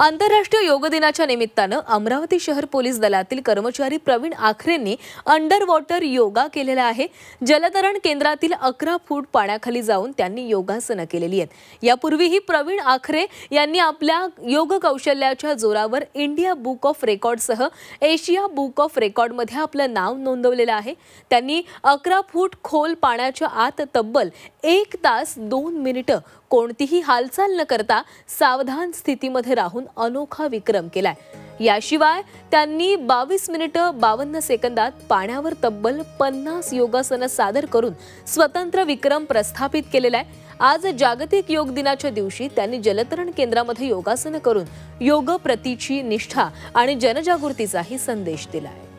आंतरराष्ट्रीय योग दिनाच्या निमित्तानं अमरावती शहर पोलीस दलातील कर्मचारी प्रवीण आखरेंनी अंडर वॉटर योगा केलेला आहे। जलतरण केंद्रातील 11 फूट पाण्याखाली जाऊन त्यांनी योगासनं केलेली आहेत। यापूर्वीही प्रवीण आखरे यांनी आपल्या योग कौशल्याच्या जोरावर इंडिया बुक ऑफ रेकॉर्डसह एशिया बुक ऑफ रेकॉर्डमध्ये आपलं नाव नोंदवलेलं आहे। त्यांनी 11 फूट खोल पाण्याच्या आत तब्बल 1 तास 2 मिनिटं कोणतीही हालचाल न करता सावधान स्थितीमध्ये राहून अनोखा विक्रम केलाय। याशिवाय त्यांनी 22 मिनिटं 52 सेकंदात पाण्यावर तब्बल 50 योगासनं सादर करून स्वतंत्र विक्रम प्रस्थापित केलेला आहे। आज जागतिक योग दिनाच्या दिवशी त्यांनी जलतरण केंद्रामध्ये योगासनं करून योग प्रतीची निष्ठा आणि जनजागृतीचाही संदेश दिलाय।